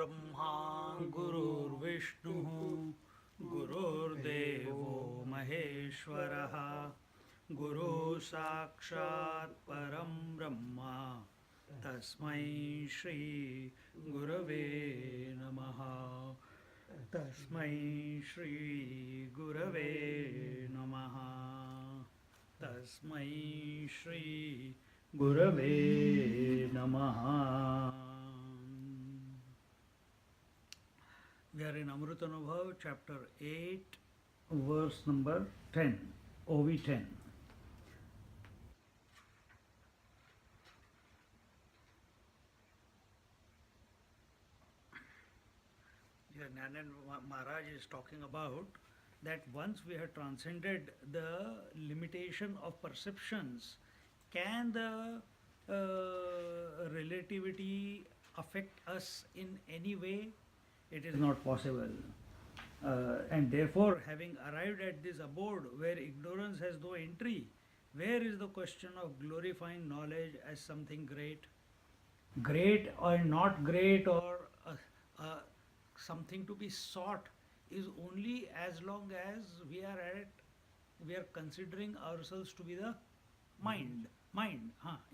गुरुर्ब्रह्मा गुरुर्विष्णुः गुरुर्देवो महेश्वरः गुरुः साक्षात् परं ब्रह्म तस्मै श्री गुरवे नमः तस्मै श्री गुरवे नमः तस्मै श्री गुरवे नमः. We are in Amrutanubhava chapter 8 verse number 10, OV 10. Here Nanan Maharaj is talking about that once we have transcended the limitation of perceptions, can the relativity affect us in any way? It is not possible. And therefore, having arrived at this abode where ignorance has no entry, where is the question of glorifying knowledge as something great? Great or not great, or something to be sought, is only as long as we are considering ourselves to be the mind,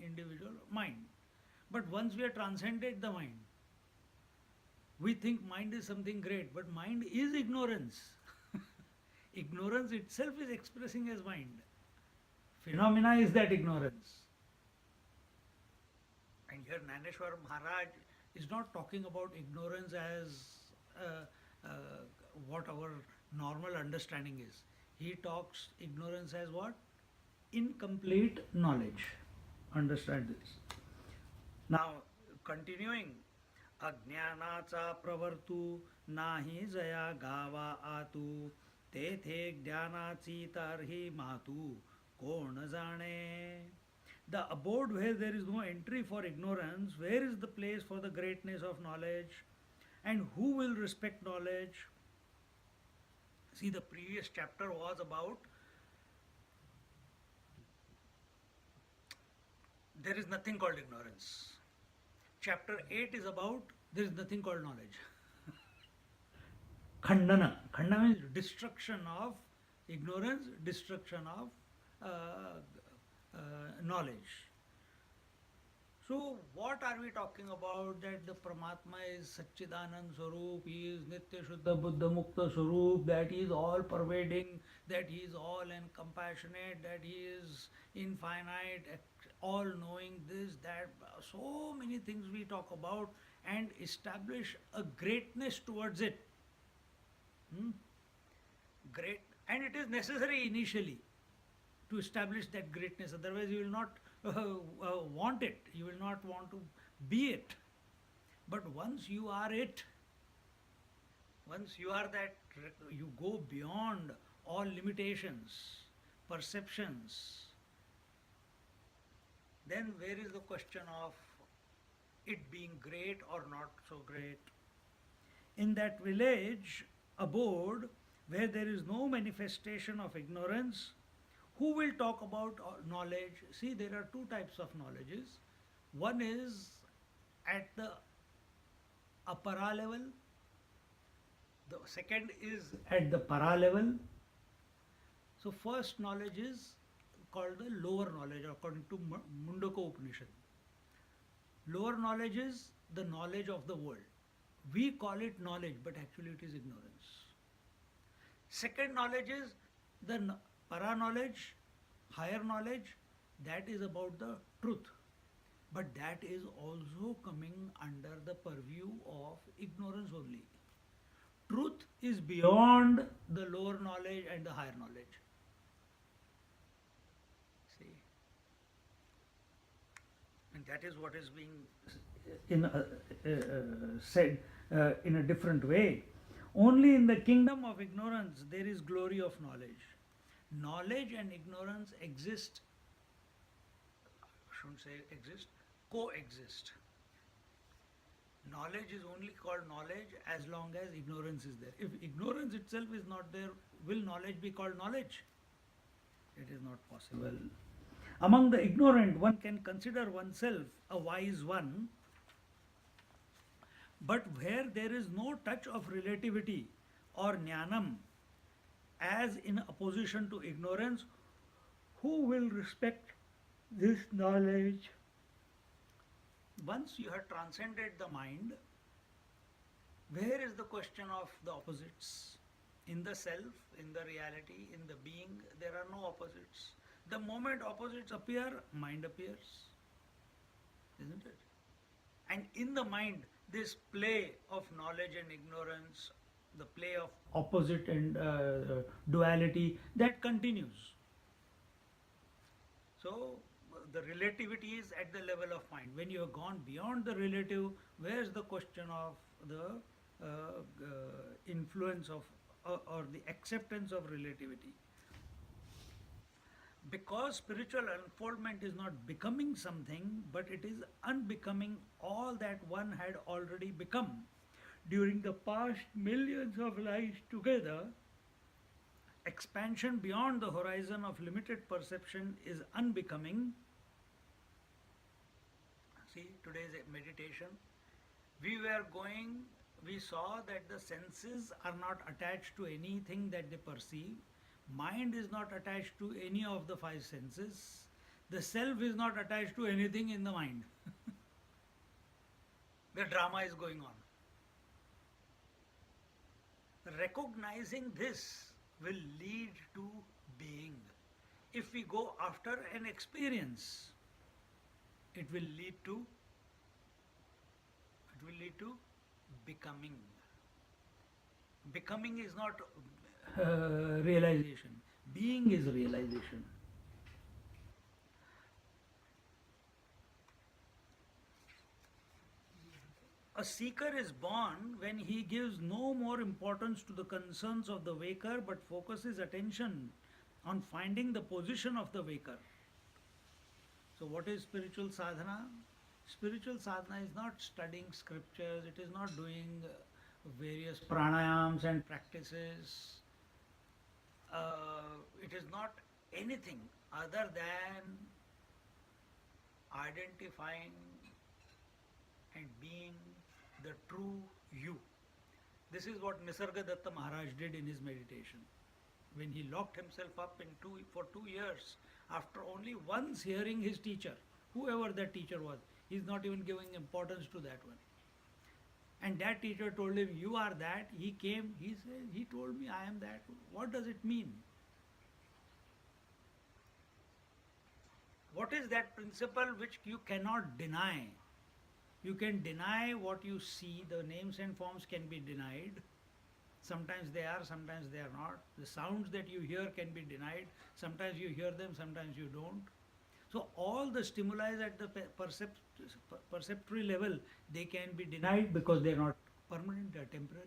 individual mind. But once we have transcended the mind, we think mind is something great, but mind is ignorance. Ignorance itself is expressing as mind. Phenomena is that ignorance. And here Naneshwar Maharaj is not talking about ignorance as what our normal understanding is. He talks ignorance as what? Incomplete knowledge. Understand this. Now, continuing. अज्ञानाचा प्रवर्तू नाही जया गावा आतू तेथे ज्ञानाची तारही मातू कोण जाणे. The abode where there is no entry for ignorance, where is the place for the greatness of knowledge? And who will respect knowledge? See, the previous chapter was about there is nothing called ignorance. Chapter 8 is about there is nothing called knowledge. Khandana. Khandana means destruction of ignorance, destruction of knowledge. So, what are we talking about? That the Paramatma is Satchidanand Swarup, he is Nitya Shuddha Buddha Mukta Swarup, that he is all pervading, that he is all and compassionate, that he is infinite, all knowing, this, that, so many things we talk about and establish a greatness towards it. Great, and it is necessary initially to establish that greatness, otherwise you will not want it, you will not want to be it. But once you are it, once you are that, you go beyond all limitations, perceptions, then where is the question of it being great or not so great? In that village abode where there is no manifestation of ignorance, who will talk about knowledge? See, there are two types of knowledges. One is at the apara level, the second is at the para level. So first knowledge is called the lower knowledge according to Mundaka Upanishad. Lower knowledge is the knowledge of the world. We call it knowledge, but actually it is ignorance. Second knowledge is the para knowledge, higher knowledge, that is about the truth. But that is also coming under the purview of ignorance only. Truth is beyond the lower knowledge and the higher knowledge. See? And that is what is being said in a different way. Only in the kingdom of ignorance there is glory of knowledge. Knowledge and ignorance exist, I shouldn't say exist, coexist. Knowledge is only called knowledge as long as ignorance is there. If ignorance itself is not there, will knowledge be called knowledge? It is not possible. Among the ignorant, one can consider oneself a wise one, But where there is no touch of relativity or jnanam as in opposition to ignorance, who will respect this knowledge? Once you have transcended the mind, where is the question of the opposites? In the self, in the reality, in the being, there are no opposites. The moment opposites appear, mind appears, isn't it? And in the mind, this play of knowledge and ignorance, the play of opposite and duality, that continues. So the relativity is at the level of mind. When you have gone beyond the relative, where's the question of the influence of or the acceptance of relativity? Because spiritual unfoldment is not becoming something, but it is unbecoming all that one had already become during the past millions of lives together. Expansion beyond the horizon of limited perception is unbecoming. See, today's meditation, we saw that the senses are not attached to anything that they perceive. Mind is not attached to any of the five senses. The self is not attached to anything in the mind. The drama is going on. Recognizing this will lead to being. If we go after an experience, it will lead to becoming. Becoming is not realization. Being is realization. A seeker is born when he gives no more importance to the concerns of the waker but focuses attention on finding the position of the waker. So, what is spiritual sadhana? Spiritual sadhana is not studying scriptures, it is not doing various pranayams and practices. It is not anything other than identifying and being the true you. This is what Nisargadatta Maharaj did in his meditation. When he locked himself up for 2 years, after only once hearing his teacher, whoever that teacher was, he is not even giving importance to that one. And that teacher told him, you are that. He came, he said, he told me I am that. What does it mean? What is that principle which you cannot deny? You can deny what you see, the names and forms can be denied. Sometimes they are, sometimes they are not. The sounds that you hear can be denied. Sometimes you hear them, sometimes you don't. So all the stimuli at the perceptory level, they can be denied because they are not permanent, they are temporary.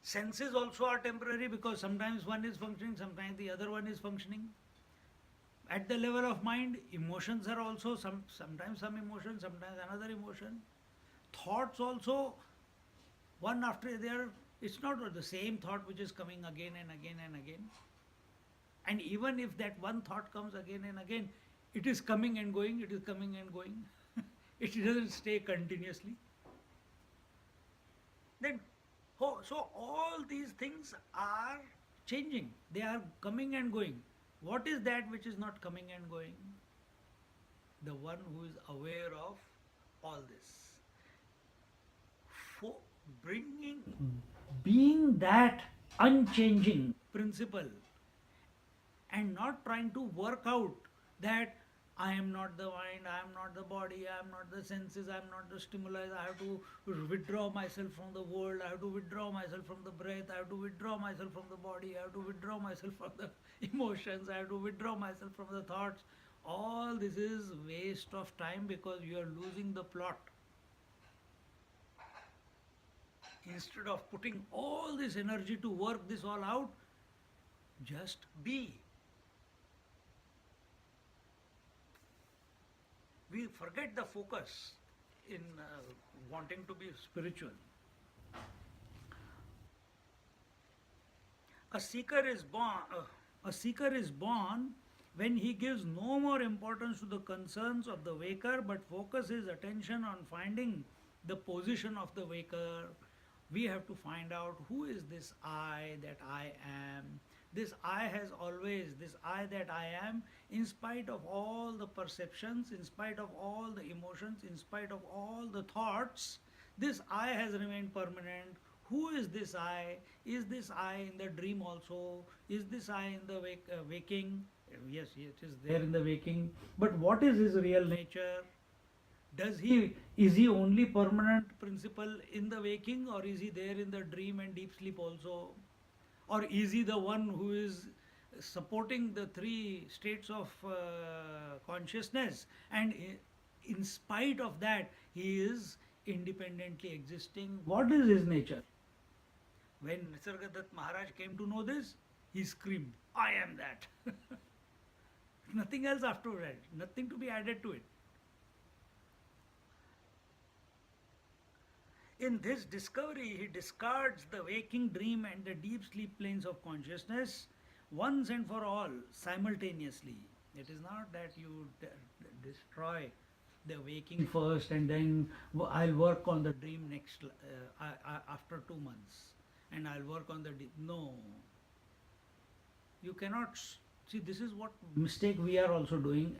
Senses also are temporary because sometimes one is functioning, sometimes the other one is functioning. At the level of mind, emotions are also sometimes some emotion, sometimes another emotion. Thoughts also, one after the other, it's not the same thought which is coming again and again and again. And even if that one thought comes again and again, it is coming and going, it is coming and going. It doesn't stay continuously. Then, so all these things are changing. They are coming and going. What is that which is not coming and going? The one who is aware of all this. For being that unchanging principle and not trying to work out that I am not the mind, I am not the body, I am not the senses, I am not the stimuli, I have to withdraw myself from the world, I have to withdraw myself from the breath, I have to withdraw myself from the body, I have to withdraw myself from the emotions, I have to withdraw myself from the thoughts. All this is waste of time because you are losing the plot. Instead of putting all this energy to work this all out, just be. We forget the focus in wanting to be spiritual. A seeker is born when he gives no more importance to the concerns of the waker but focuses his attention on finding the position of the waker. We have to find out who is this I that I am. This I has always, this I that I am, in spite of all the perceptions, in spite of all the emotions, in spite of all the thoughts, this I has remained permanent. Who is this I? Is this I in the dream also? Is this I in the waking? Yes, it is there in the waking. But what is his real nature? Is he only permanent principle in the waking, or is he there in the dream and deep sleep also? Or is he the one who is supporting the three states of consciousness, and in spite of that he is independently existing? What is his nature? When Nisargadatta Maharaj came to know this, he screamed, I am that. Nothing else after that, nothing to be added to it. In this discovery, he discards the waking dream and the deep sleep planes of consciousness once and for all, simultaneously. It is not that you destroy the waking first and then I'll work on the dream next after 2 months, and I'll work on the deep. No. You cannot. See, this is what mistake we are also doing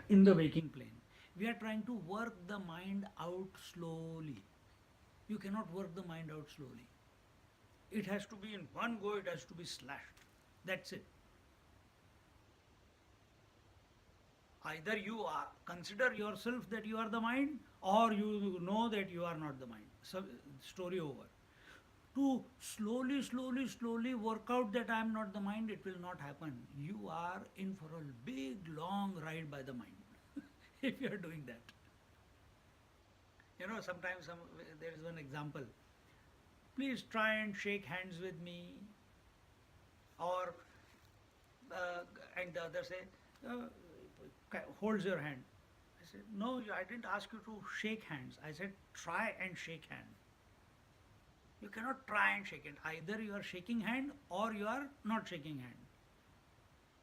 in the waking plane. We are trying to work the mind out slowly. You cannot work the mind out slowly. It has to be in one go, it has to be slashed. That's it. Either you consider yourself that you are the mind, or you know that you are not the mind. So, story over. To slowly work out that I am not the mind, it will not happen. You are in for a big, long ride by the mind if you are doing that. Sometimes there is one example. Please try and shake hands with me. Or, and the other say, holds your hand. I said, no, I didn't ask you to shake hands. I said, try and shake hand. You cannot try and shake it. Either you are shaking hand or you are not shaking hand.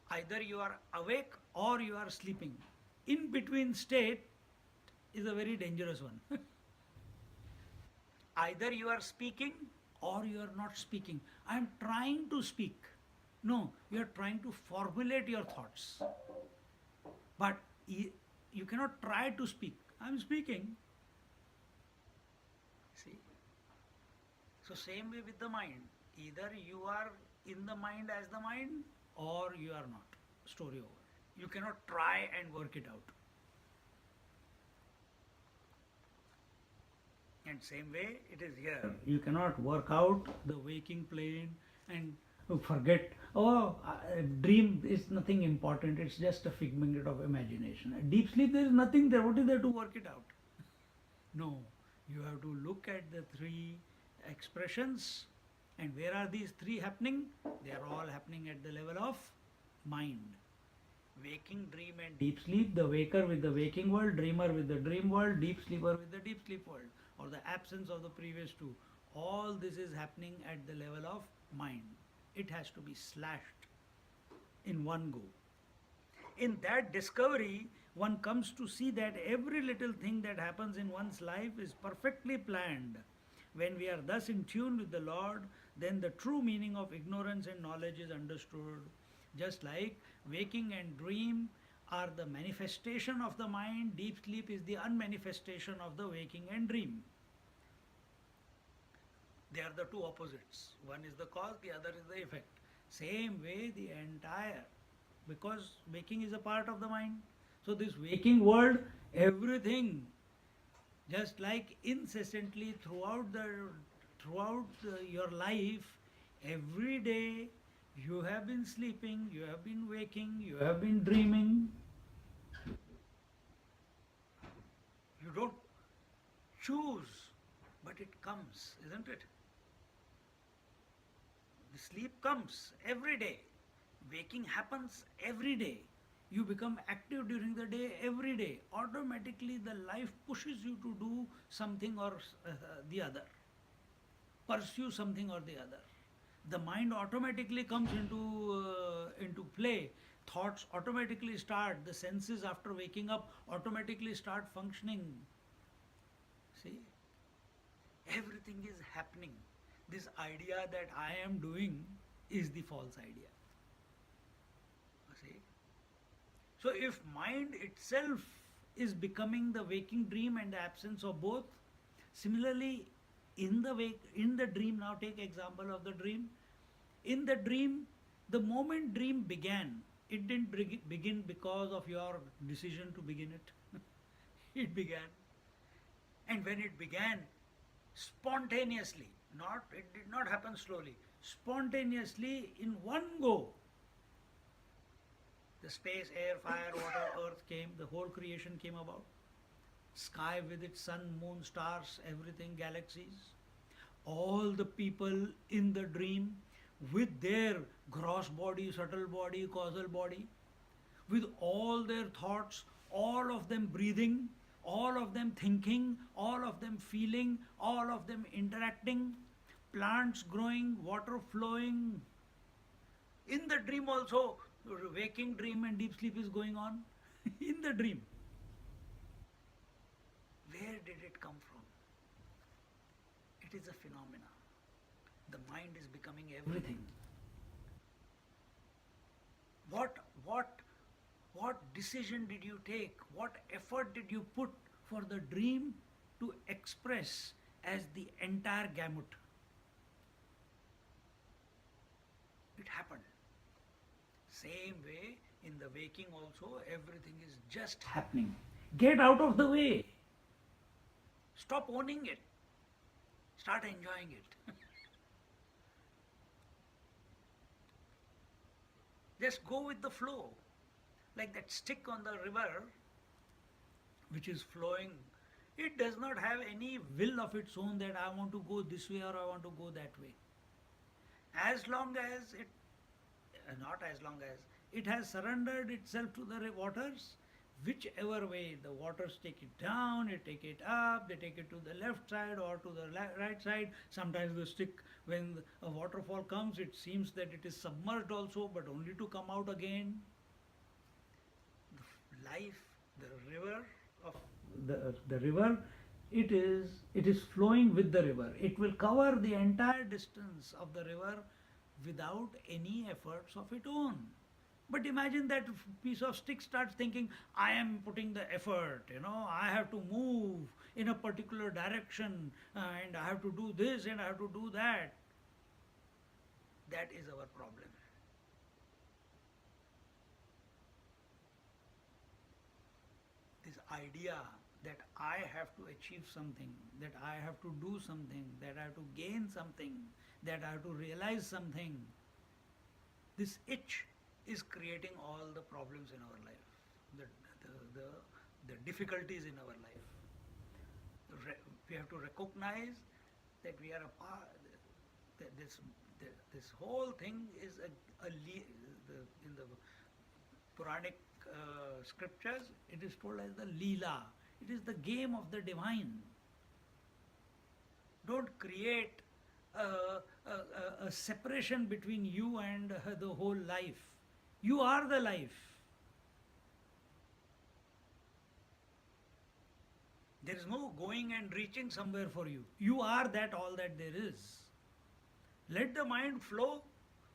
Either you are awake or you are sleeping. In between state is a very dangerous one. Either you are speaking or you are not speaking. I am trying to speak. No, you are trying to formulate your thoughts. But you cannot try to speak. I am speaking. See? So same way with the mind. Either you are in the mind as the mind or you are not. Story over. You cannot try and work it out. And same way it is here. You cannot work out the waking plane and forget, dream is nothing important, it's just a figment of imagination. At deep sleep there is nothing there, what is there to work it out? No, you have to look at the three expressions, and where are these three happening? They are all happening at the level of mind. Waking, dream and deep sleep, the waker with the waking world, dreamer with the dream world, deep sleeper with the deep sleep world, or the absence of the previous two. All this is happening at the level of mind. It has to be slashed in one go. In that discovery, one comes to see that every little thing that happens in one's life is perfectly planned. When we are thus in tune with the Lord, then the true meaning of ignorance and knowledge is understood. Just like waking and dream are the manifestation of the mind, deep sleep is the unmanifestation of the waking and dream. They are the two opposites. One is the cause, the other is the effect. Same way the entire, because waking is a part of the mind. So this waking world, everything, just like incessantly throughout your life, every day you have been sleeping, you have been waking, you have been dreaming. You don't choose, but it comes, isn't it? The sleep comes every day. Waking happens every day. You become active during the day every day. Automatically the life pushes you to do something or the other. Pursue something or the other. The mind automatically comes into play. Thoughts automatically start. The senses after waking up automatically start functioning. See? everything is happening. This idea that I am doing is the false idea. You see? So if mind itself is becoming the waking dream and the absence of both, similarly in the dream, now take example of the dream. In the dream, the moment dream began, it didn't begin because of your decision to begin it. It began. And when it began, spontaneously, it did not happen slowly, spontaneously in one go, the space, air, fire, water, earth came, the whole creation came about. Sky with its sun, moon, stars, everything, galaxies. All the people in the dream with their gross body, subtle body, causal body, with all their thoughts, all of them breathing, all of them thinking, all of them feeling, all of them interacting, plants growing, water flowing. In the dream also, waking dream and deep sleep is going on. In the dream. Where did it come from? It is a phenomena. The mind is becoming everything. What decision did you take? What effort did you put for the dream to express as the entire gamut? It happened. Same way in the waking also, everything is just happening. Get out of the way. Stop owning it. Start enjoying it. Just go with the flow. Like that stick on the river which is flowing, it does not have any will of its own that I want to go this way or I want to go that way. As long as it, not as long as, it has surrendered itself to the waters, whichever way the waters take it down, they take it up, they take it to the left side or to the right side. Sometimes the stick, when a waterfall comes, it seems that it is submerged also, but only to come out again. The life, the river of the river, it is flowing with the river. It will cover the entire distance of the river without any efforts of its own. But imagine that piece of stick starts thinking, I am putting the effort, I have to move in a particular direction and I have to do this and I have to do that. That is our problem. This idea that I have to achieve something, that I have to do something, that I have to gain something, that I have to realize something, this itch is creating all the problems in our life, the difficulties in our life. We have to recognize that we are a part, this whole thing is in the Puranic scriptures, it is told as the Leela. It is the game of the divine. Don't create a separation between you and the whole life. You are the life. There is no going and reaching somewhere for you. You are that, all that there is. Let the mind flow.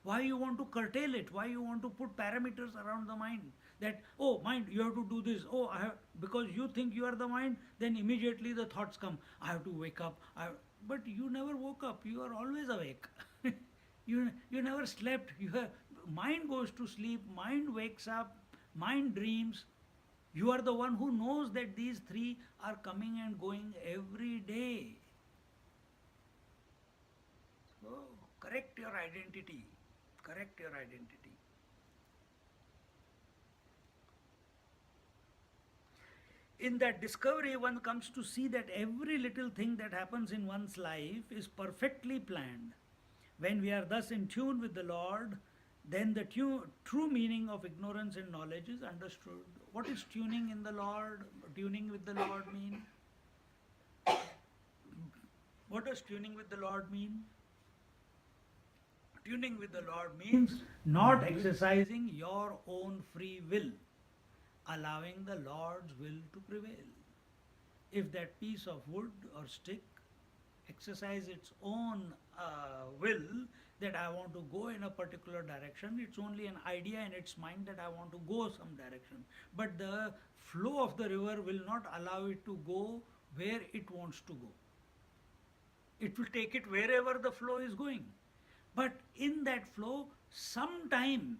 Why you want to curtail it? Why you want to put parameters around the mind? That, oh, mind, you have to do this. Oh, because you think you are the mind, then immediately the thoughts come. I have to wake up. But you never woke up. You are always awake. You never slept. Mind goes to sleep. Mind wakes up. Mind dreams. You are the one who knows that these three are coming and going every day. So, correct your identity. Correct your identity. In that discovery, one comes to see that every little thing that happens in one's life is perfectly planned. When we are thus in tune with the Lord, then the true meaning of ignorance and knowledge is understood. What is tuning in the Lord? Tuning with the Lord mean? What does tuning with the Lord mean? Tuning with the Lord means not exercising your own free will, allowing the Lord's will to prevail. If that piece of wood or stick exercise its own will that I want to go in a particular direction. It's only an idea in its mind that I want to go some direction. But the flow of the river will not allow it to go where it wants to go. It will take it wherever the flow is going. But in that flow, sometime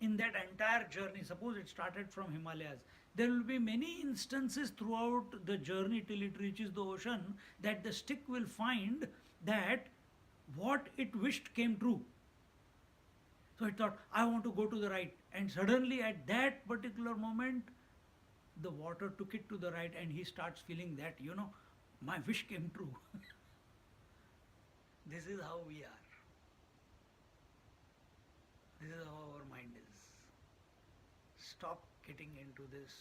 in that entire journey, suppose it started from Himalayas, there will be many instances throughout the journey till it reaches the ocean that the stick will find that what it wished came true. So it thought, I want to go to the right. And suddenly at that particular moment, the water took it to the right and he starts feeling that, my wish came true. This is how we are. This is how our mind is. Stop getting into this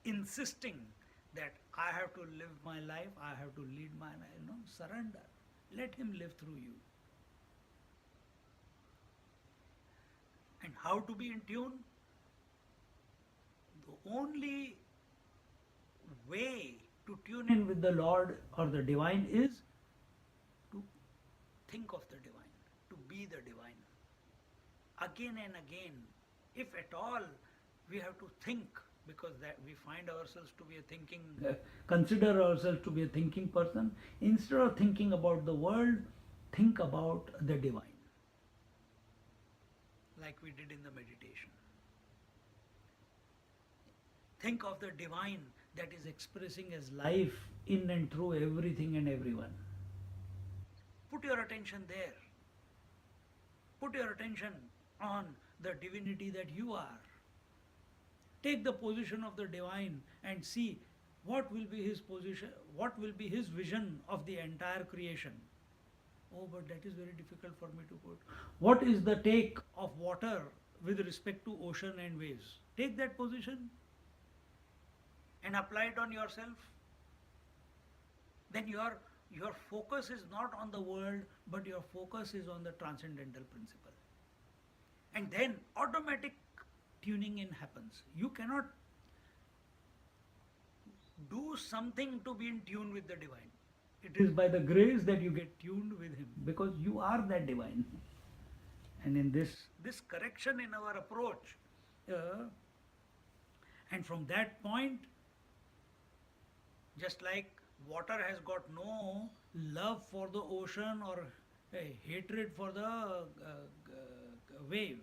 insisting that I have to live my life, I have to lead my life. No, surrender. Let him live through you. And how to be in tune? The only way to tune in with the Lord or the Divine is to think of the Divine, to be the Divine. Again and again, if at all we have to think, because that we find ourselves to be a thinking, consider ourselves to be a thinking person, instead of thinking about the world, think about the Divine, like we did in the meditation. Think of the Divine that is expressing as life in and through everything and everyone. Put your attention there. Put your attention on the divinity that you are. Take the position of the Divine and see what will be his position, what will be his vision of the entire creation. Oh, but that is very difficult for me to put. What is the take of water with respect to ocean and waves? Take that position and apply it on yourself. Then your focus is not on the world, but your focus is on the transcendental principle. And then automatic tuning in happens. You cannot do something to be in tune with the Divine. It is by the grace that you get tuned with him, because you are that Divine. And in this correction in our approach, and from that point, just like water has got no love for the ocean or hatred for the wave.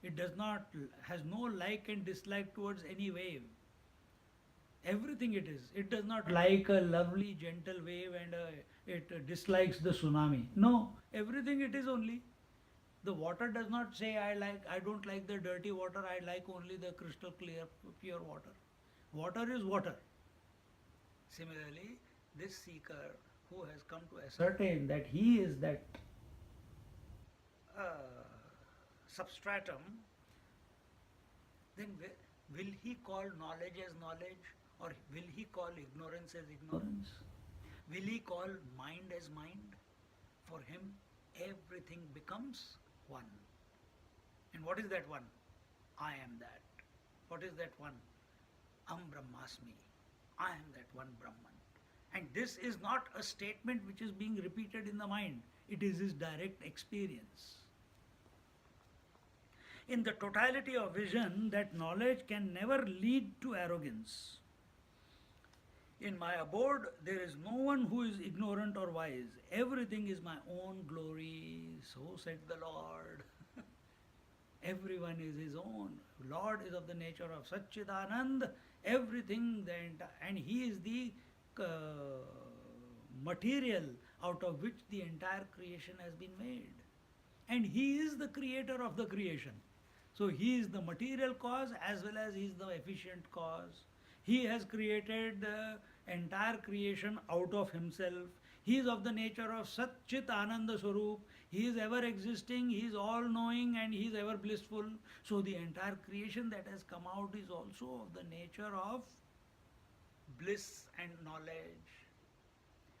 It has no like and dislike towards any wave. Everything it is. It does not like a lovely gentle wave and it dislikes the tsunami. No, everything it is only. The water does not say I don't like the dirty water, I like only the crystal clear pure water. Water is water. Similarly, this seeker who has come to ascertain that he is that substratum, then will he call knowledge as knowledge, or will he call ignorance as ignorance? Will he call mind as mind? For him, everything becomes one. And what is that one? I am that. What is that one? Brahmasmi. I am that one Brahman. And this is not a statement which is being repeated in the mind. It is his direct experience. In the totality of vision, that knowledge can never lead to arrogance. In my abode, there is no one who is ignorant or wise. Everything is my own glory, so said the Lord. Everyone is his own. Lord is of the nature of Satchidanand. Everything, and he is the material out of which the entire creation has been made. And he is the creator of the creation. So he is the material cause as well as he is the efficient cause. He has created the entire creation out of himself. He is of the nature of Sat Chit Ananda Swarup. He is ever existing, he is all knowing, and he is ever blissful. So the entire creation that has come out is also of the nature of bliss and knowledge.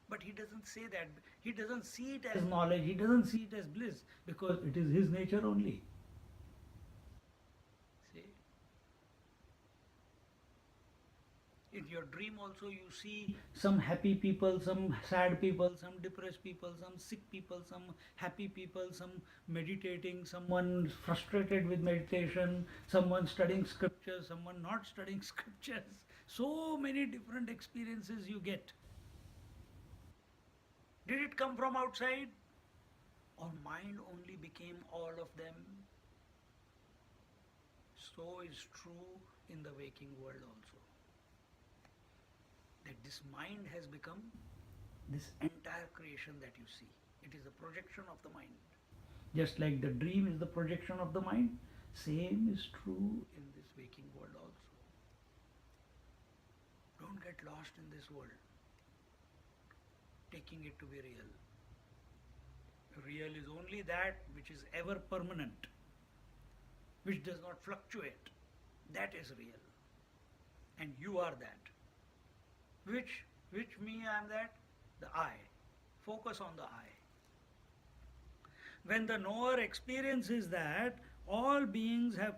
But he doesn't say that. He doesn't see it as knowledge, he doesn't see it as bliss, because it is his nature only. See? In your dream also you see some happy people, some sad people, some depressed people, some sick people, some happy people, some meditating, someone frustrated with meditation, someone studying scriptures, someone not studying scriptures. So many different experiences you get. Did it come from outside? Or mind only became all of them? So is true in the waking world also. That this mind has become this entire creation that you see. It is a projection of the mind. Just like the dream is the projection of the mind, same is true in this waking world also. Don't get lost in this world, taking it to be real. Real is only that which is ever permanent, which does not fluctuate. That is real. And you are that. Which me I am that? The I. Focus on the I. When the knower experiences that all beings have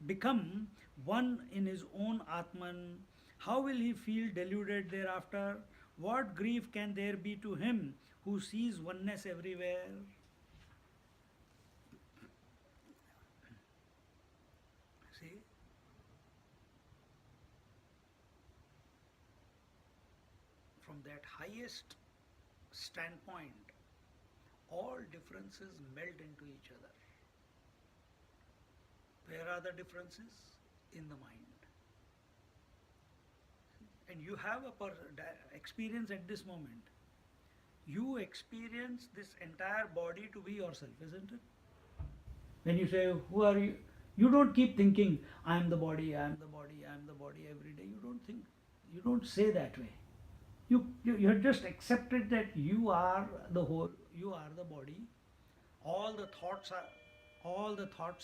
become one in his own Atman, how will he feel deluded thereafter? What grief can there be to him who sees oneness everywhere? See? From that highest standpoint, all differences melt into each other. Where are the differences? In the mind. And you have a experience at this moment. You experience this entire body to be yourself, isn't it? When you say, who are you? You don't keep thinking, I am the body, I am the body, I am the body every day. You don't say that way. You have just accepted that you are the whole, you are the body. All the thoughts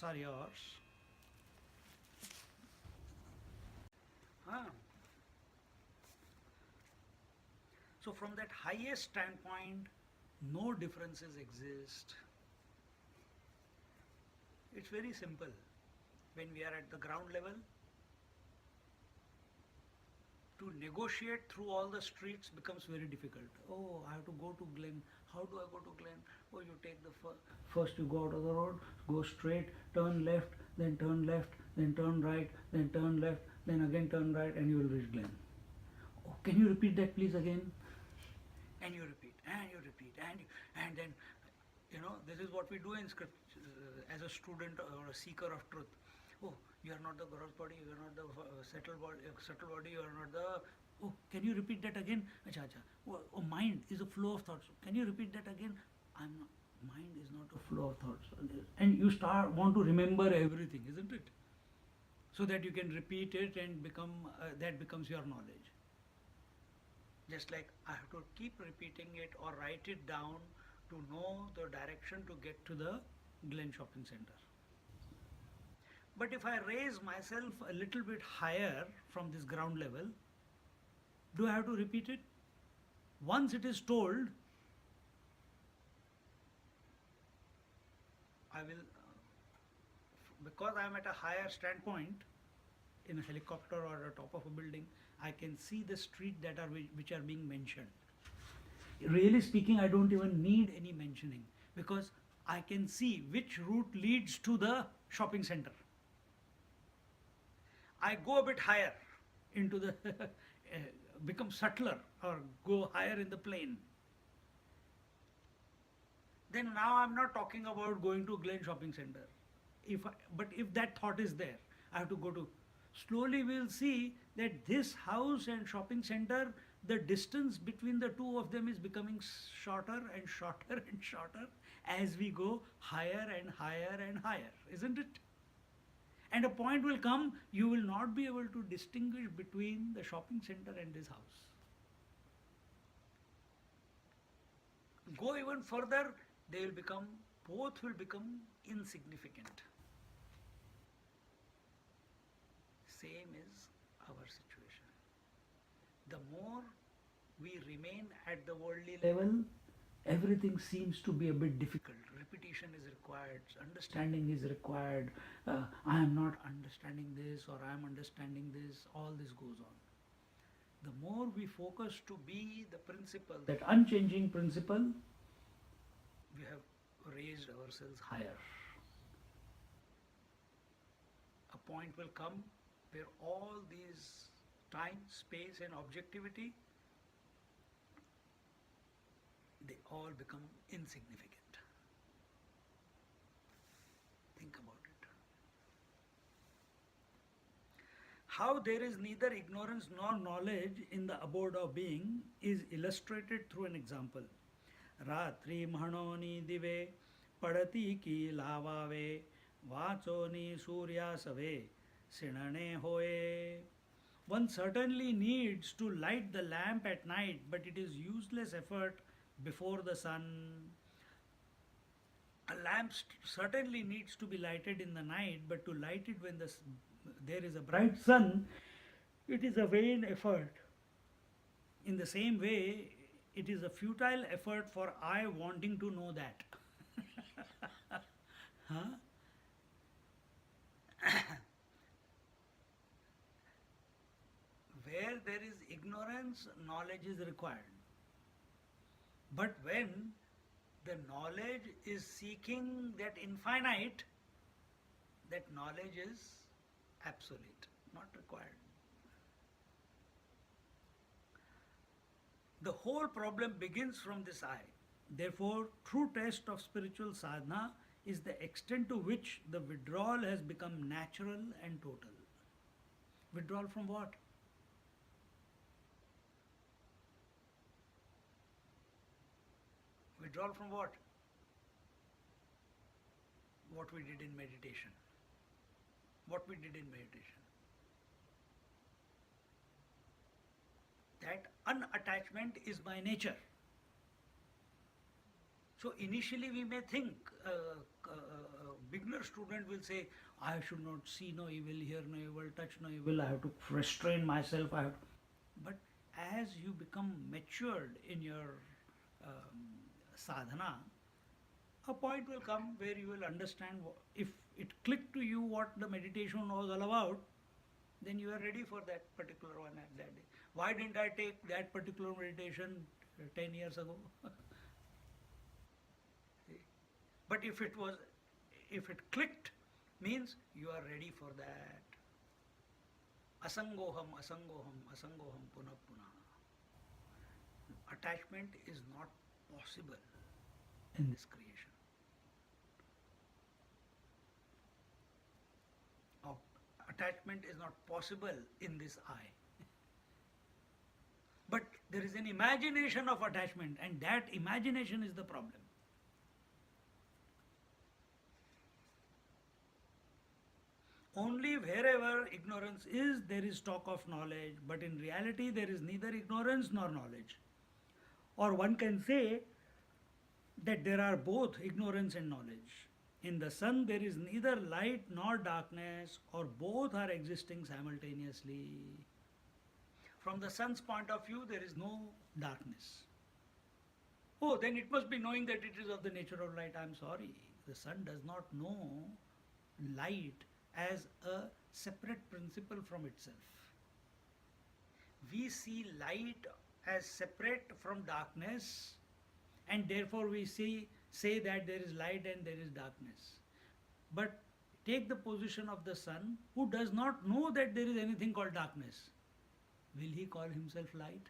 are yours. Huh? So from that highest standpoint, no differences exist. It's very simple. When we are at the ground level, to negotiate through all the streets becomes very difficult. Oh, I have to go to Glen. How do I go to Glen? Oh, you take the first you go out of the road, go straight, turn left, then turn left, then turn right, then turn left, then again turn right, and you will reach Glen. Oh, can you repeat that please again? And you repeat, and then, this is what we do in script as a student or a seeker of truth. Oh, you are not the gross body, you are not the subtle body, you are not the... Oh, can you repeat that again? Acha, acha. Oh, mind is a flow of thoughts. Can you repeat that again? Mind is not a flow of thoughts. And you want to remember everything, isn't it? So that you can repeat it and that becomes your knowledge. Just like I have to keep repeating it or write it down to know the direction to get to the Glen Shopping Center. But if I raise myself a little bit higher from this ground level, do I have to repeat it? Once it is told, I will, because I am at a higher standpoint, in a helicopter or a top of a building, I can see the street which are being mentioned. Really speaking, I don't even need any mentioning because I can see which route leads to the shopping center. I go a bit higher into the, become subtler or go higher in the plane. Then now I'm not talking about going to Glen Shopping Center. But if that thought is there, I have to go to... Slowly we'll see that this house and shopping center, the distance between the two of them is becoming shorter and shorter and shorter as we go higher and higher and higher, isn't it? And a point will come, you will not be able to distinguish between the shopping center and this house. Go even further, both will become insignificant. Same is our situation. The more we remain at the worldly level, everything seems to be a bit difficult. Repetition is required, understanding is required. I am not understanding this or I am understanding this, all this goes on. the more we focus to be the principle, that unchanging principle, we have raised ourselves higher. A point will come where all these time, space, and objectivity, they all become insignificant. Think about it. How there is neither ignorance nor knowledge in the abode of being is illustrated through an example. Ratri mahanoni dive padati ki lavave vachoni suryasave sinane hoye. One certainly needs to light the lamp at night, but it is useless effort before the sun. A lamp certainly needs to be lighted in the night, but to light it when there is a bright sun, it is a vain effort. In the same way, it is a futile effort for I wanting to know that. Huh? Where there is ignorance, knowledge is required. But when the knowledge is seeking that infinite, that knowledge is absolute, not required. The whole problem begins from this I. Therefore, true test of spiritual sadhana is the extent to which the withdrawal has become natural and total. Withdrawal from what? Withdrawal from what? What we did in meditation. What we did in meditation. That unattachment is my nature. So initially we may think, a beginner student will say, I should not see no evil, hear no evil, touch no evil, I have to restrain myself. But as you become matured in your sadhana, a point will come where you will understand, if it clicked to you what the meditation was all about, then you are ready for that particular one at that day. Why didn't I take that particular meditation 10 years ago? But if it clicked, means you are ready for that. Asangoham, asangoham, asangoham, punah punah. Attachment is not possible in this creation. Attachment is not possible in this I. But there is an imagination of attachment, and that imagination is the problem. Only wherever ignorance is, there is talk of knowledge, but in reality there is neither ignorance nor knowledge. Or one can say that there are both ignorance and knowledge. In the sun there is neither light nor darkness, or both are existing simultaneously. From the sun's point of view, there is no darkness. Oh, then it must be knowing that it is of the nature of light. I am sorry. The sun does not know light as a separate principle from itself. We see light as separate from darkness, and therefore we say that there is light and there is darkness. But take the position of the sun, who does not know that there is anything called darkness. Will he call himself light?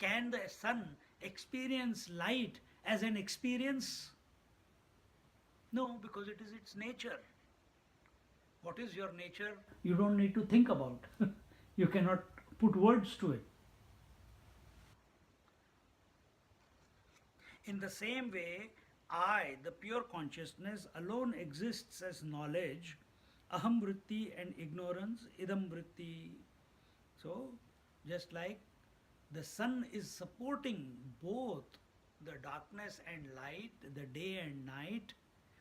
Can the sun experience light as an experience? No, because it is its nature. What is your nature? You don't need to think about. You cannot put words to it. In the same way, I, the pure consciousness, alone exists as knowledge, aham vritti, and ignorance, idam vritti. So, just like the sun is supporting both the darkness and light, the day and night,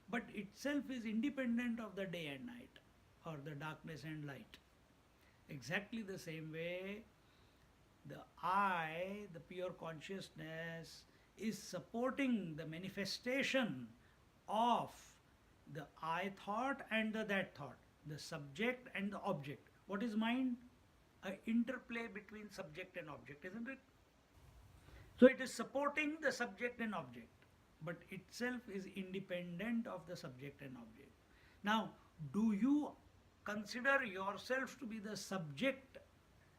but itself is independent of the day and night, or the darkness and light. Exactly the same way, the I, the pure consciousness, is supporting the manifestation of the I thought and the that thought, the subject and the object. What is mind? an interplay between subject and object, isn't it? So it is supporting the subject and object, but itself is independent of the subject and object. Now, do you consider yourself to be the subject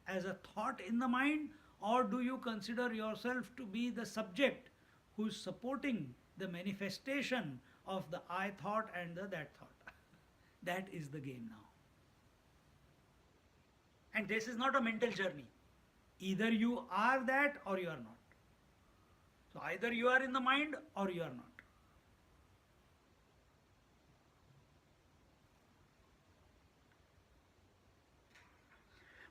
as a thought in the mind, or do you consider yourself to be the subject who is supporting the manifestation of the I thought and the that thought? That is the game now. And this is not a mental journey. Either you are that or you are not. So either you are in the mind or you are not.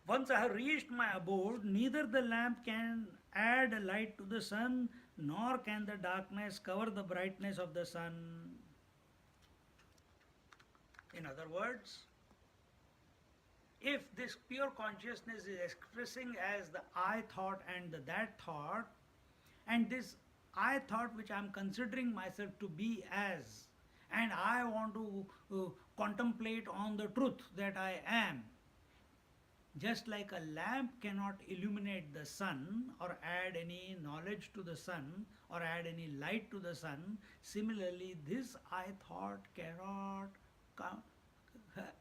Once I have reached my abode, neither the lamp can add a light to the sun, nor can the darkness cover the brightness of the sun. In other words, if this pure consciousness is expressing as the I thought and the that thought, and this I thought which I am considering myself to be as, and I want to contemplate on the truth that I am, just like a lamp cannot illuminate the sun or add any knowledge to the sun or add any light to the sun, similarly this I thought cannot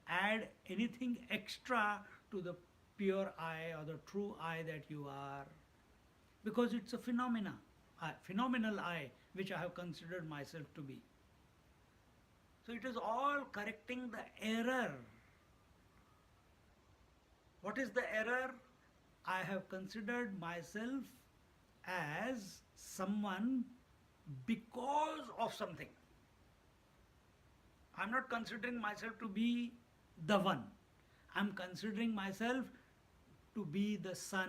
add anything extra to the pure I or the true I that you are, because it's a phenomenal I which I have considered myself to be. So it is all correcting the error. What is the error? I have considered myself as someone because of something. I'm not considering myself to be the one. I'm considering myself to be the son.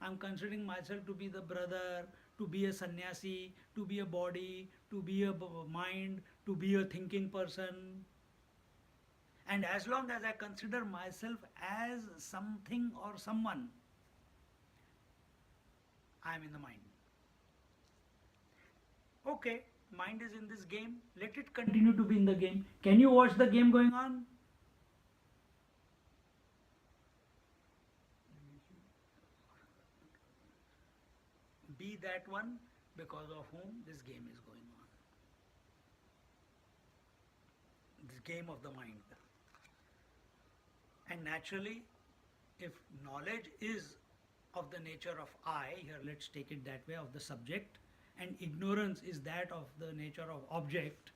I'm considering myself to be the brother, to be a sannyasi, to be a body, to be a mind, to be a thinking person. And as long as I consider myself as something or someone, I am in the mind. Okay, mind is in this game. Let it continue to be in the game. Can you watch the game going on? Be that one because of whom this game is going on. This game of the mind. And naturally, if knowledge is of the nature of I, here let's take it that way, of the subject, and ignorance is that of the nature of object,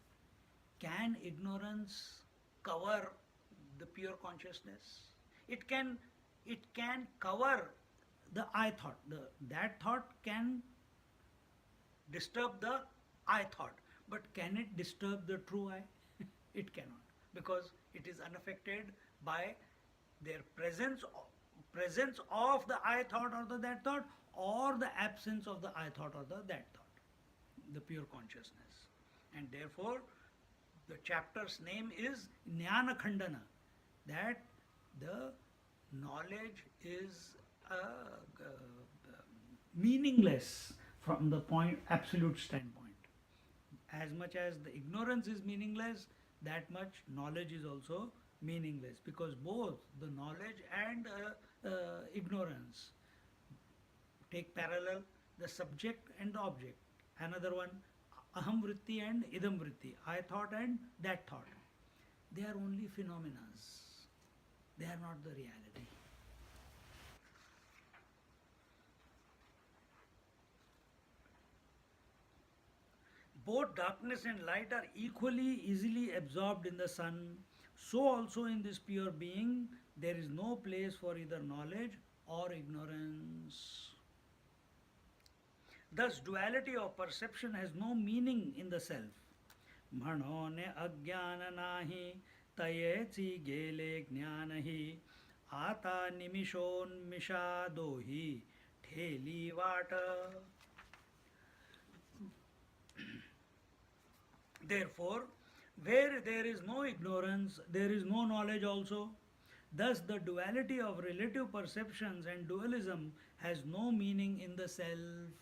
can ignorance cover the pure consciousness? It can cover the I thought. That thought can disturb the I thought, but can it disturb the true I? It cannot, because it is unaffected by their presence of the I thought or the that thought, or the absence of the I thought or the that thought, the pure consciousness. And therefore, the chapter's name is Jnana Khandana, that the knowledge is meaningless from the absolute standpoint. As much as the ignorance is meaningless, that much knowledge is also meaningless, because both the knowledge and ignorance take parallel, the subject and the object. Another one, aham vritti and idam vritti, I thought and that thought. They are only phenomena. They are not the reality. Both darkness and light are equally easily absorbed in the sun. So also in this pure being, there is no place for either knowledge or ignorance. Thus, duality of perception has no meaning in the self. Mano ne ajnana nahi, tayechi gele jnanahi, ata nimishon mishadohi, theli vata. Therefore, where there is no ignorance, there is no knowledge also. Thus, the duality of relative perceptions and dualism has no meaning in the self.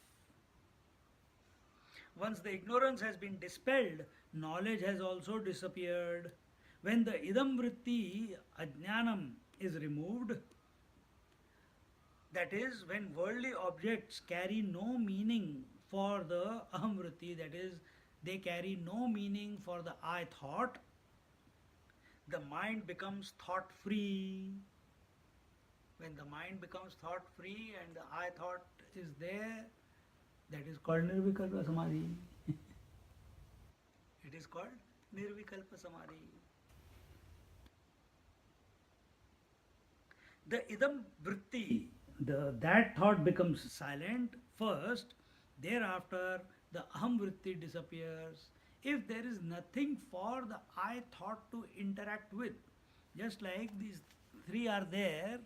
Once the ignorance has been dispelled, knowledge has also disappeared. When the idam vritti, ajnanam, is removed, That is, when worldly objects carry no meaning for the ahamvritti, that is, they carry no meaning for the I thought, the mind becomes thought free. When the mind becomes thought free and the I thought is there, that is called nirvikalpa samadhi. It is called nirvikalpa samadhi. The idam vritti, that thought becomes silent first, thereafter the aham vritti disappears. If there is nothing for the I thought to interact with, just like these three are there,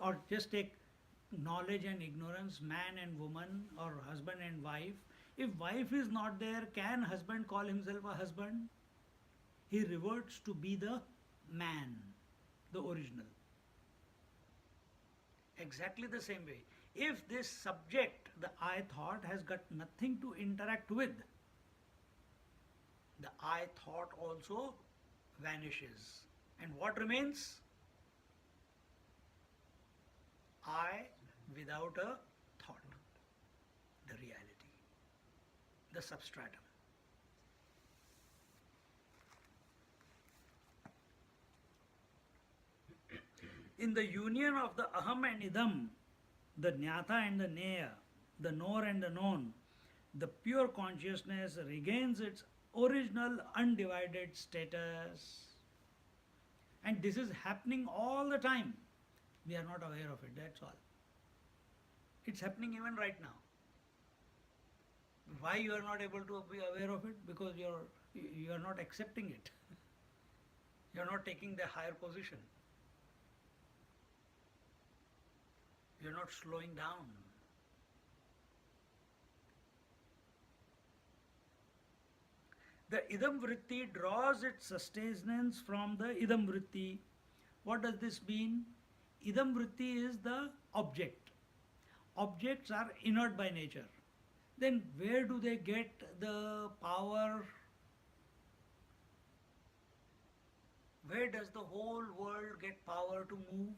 or just take knowledge and ignorance, man and woman, or husband and wife. If wife is not there, can husband call himself a husband? He reverts to be the man, the original. Exactly the same way. If this subject, the I thought, has got nothing to interact with, the I thought also vanishes. And what remains? I without a thought, the reality, the substratum. In the union of the aham and idam, the jnata and the neya, the knower and the known, the pure consciousness regains its original undivided status. And this is happening all the time. We are not aware of it, that's all. It's happening even right now. Why you are not able to be aware of it? Because you are not accepting it. You are not taking the higher position. You are not slowing down. The idam vritti draws its sustenance from the idam vritti. What does this mean? Idam vritti is the object. Objects are inert by nature. Then where do they get the power? Where does the whole world get power to move?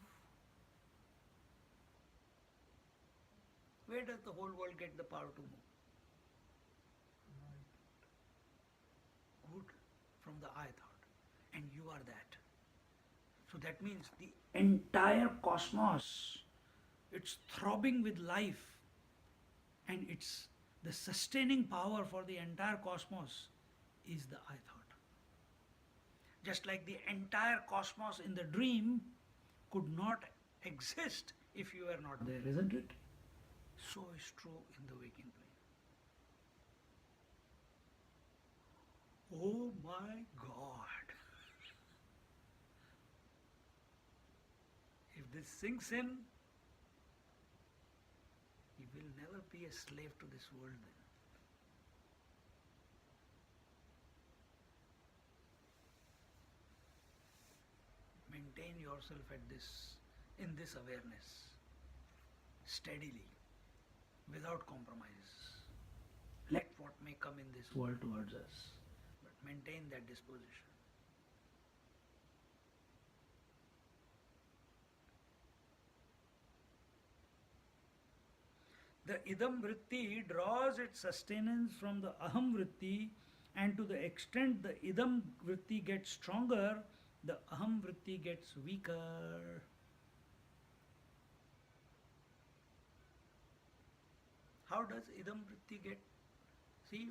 Where does the whole world get the power to move? Good, from the I thought. And you are that. So that means the entire cosmos, it's throbbing with life, and it's the sustaining power for the entire cosmos is the I thought. Just like the entire cosmos in the dream could not exist if you were not there, isn't it? So is true in the waking plane. Oh my God! If this sinks in, you will never be a slave to this world then. Maintain yourself in this awareness, steadily, without compromise. Let what may come in this world towards us, but maintain that disposition. The idam vritti draws its sustenance from the aham vritti, and to the extent the idam vritti gets stronger, the aham vritti gets weaker. How does idam vritti get? See,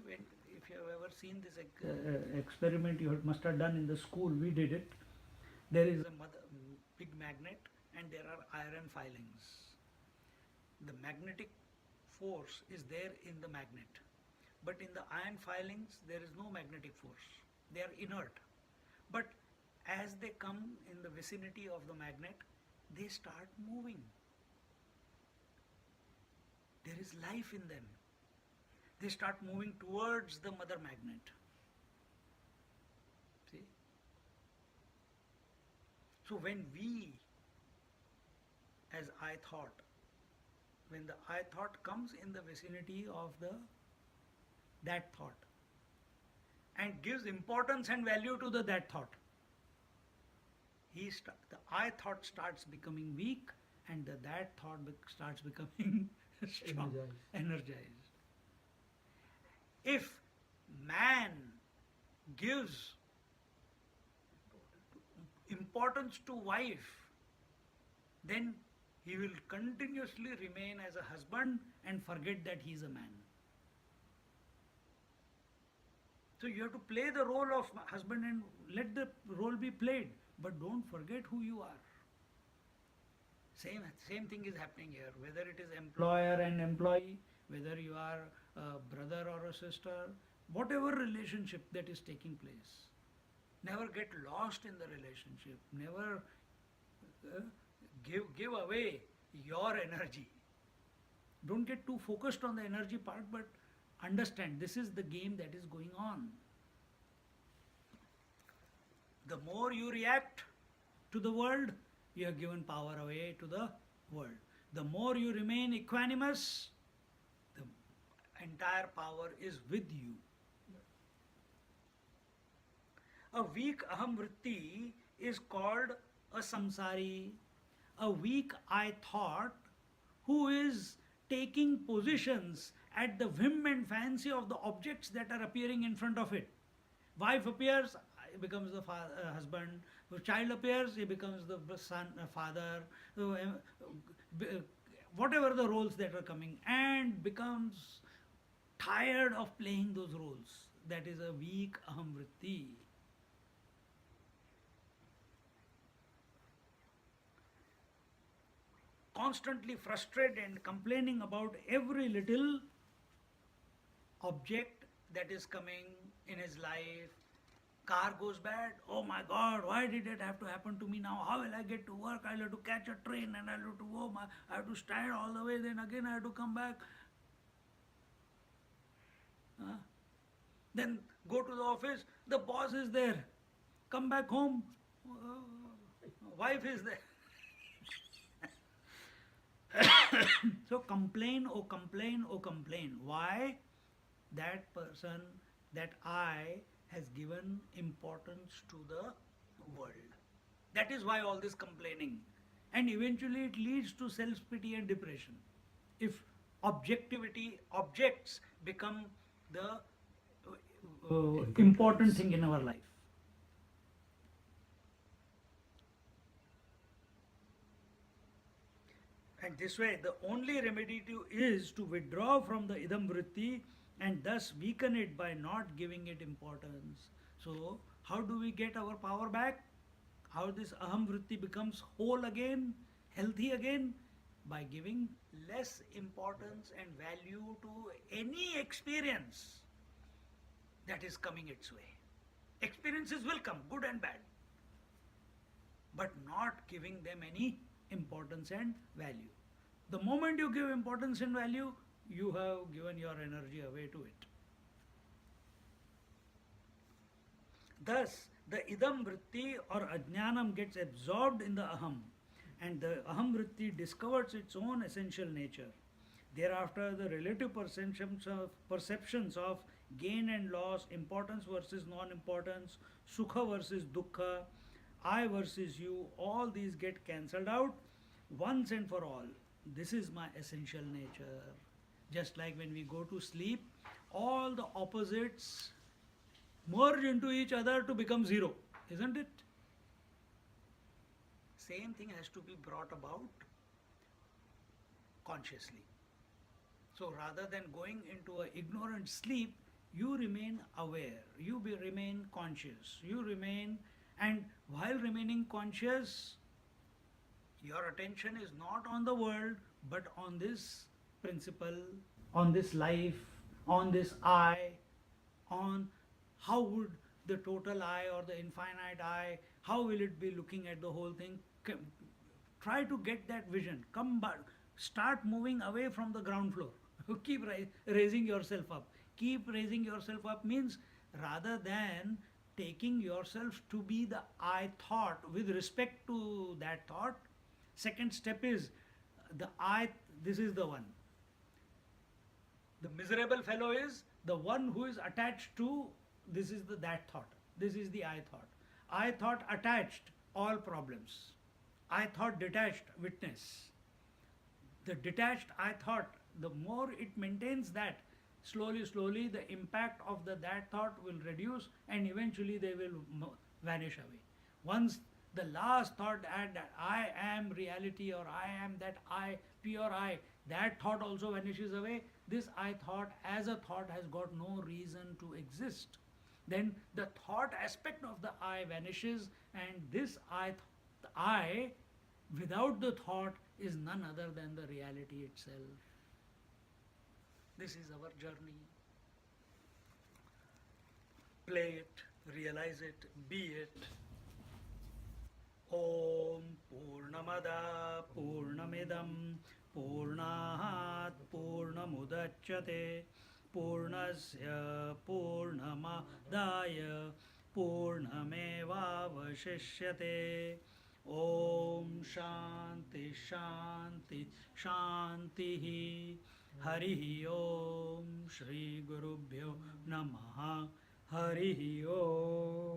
if you have ever seen this experiment, you must have done in the school, we did it. There is a big magnet and there are iron filings. The magnetic force is there in the magnet. But in the iron filings, there is no magnetic force. They are inert. But as they come in the vicinity of the magnet, they start moving. There is life in them. They start moving towards the mother magnet. See? So when we, as I thought, when the I thought comes in the vicinity of that thought and gives importance and value to that thought, the I thought starts becoming weak and that thought starts becoming strong, energized. If man gives importance to wife, then he will continuously remain as a husband and forget that he is a man. So you have to play the role of husband and let the role be played, but don't forget who you are. Same thing is happening here, whether it is employer and employee, whether you are a brother or a sister, whatever relationship that is taking place. Never get lost in the relationship. Never give away your energy. Don't get too focused on the energy part, but understand this is the game that is going on. The more you react to the world, you have given power away to the world. The more you remain equanimous, the entire power is with you. A weak aham vritti is called a samsari, a weak I thought who is taking positions at the whim and fancy of the objects that are appearing in front of it. Wife appears, he becomes the husband. If child appears, he becomes the son, father, whatever the roles that are coming, and becomes tired of playing those roles. That is a weak aham vritti. Constantly frustrated and complaining about every little object that is coming in his life. Car goes bad, oh my God, why did it have to happen to me now? How will I get to work? I'll have to catch a train and I'll have to go, I have to stand all the way, then again I have to come back. Then go to the office, the boss is there. Come back home, wife is there. So complain, oh complain, oh complain. Why? That person, that I, has given importance to the world. That is why all this complaining. And eventually it leads to self-pity and depression. If objects become the important thing in our life. And this way, the only remedy is to withdraw from the idam vritti and thus weaken it by not giving it importance. So, how do we get our power back? How this aham vritti becomes whole again, healthy again? By giving less importance and value to any experience that is coming its way. Experiences will come, good and bad, but not giving them any importance and value. The moment you give importance and value, you have given your energy away to it. Thus, the idam vritti or ajnanam gets absorbed in the aham, and the aham vritti discovers its own essential nature. Thereafter, the relative perceptions of gain and loss, importance versus non-importance, sukha versus dukkha, I versus you, all these get cancelled out once and for all. This is my essential nature. Just like when we go to sleep, all the opposites merge into each other to become zero, isn't it? Same thing has to be brought about consciously. So rather than going into an ignorant sleep, you remain aware, you remain conscious, and while remaining conscious, your attention is not on the world, but on this principle, on this life, on this I, on how would the total I or the infinite I, how will it be looking at the whole thing? Try to get that vision. Come back, start moving away from the ground floor. Keep raising yourself up. Keep raising yourself up means rather than taking yourself to be the I thought with respect to that thought, second step is the I, this is the one. The miserable fellow is the one who is attached to, this is that thought. This is the I thought. I thought attached, all problems. I thought detached, witness. The detached I thought, the more it maintains that, slowly, the impact of that thought will reduce and eventually they will vanish away. Once the last thought that I am reality or I am that I, pure I, that thought also vanishes away, this I thought as a thought has got no reason to exist. Then the thought aspect of the I vanishes, and this I without the thought is none other than the reality itself. This is our journey. Play it, realize it, be it. Om Purnamada Purnamidam Purnahat Purnamudachyate Purnasya Purnamadaya Purnamevavashishyate. Om Shanti Shanti Shanti. Harihi Om Shri Gurubhyo Namaha. Harihi Om.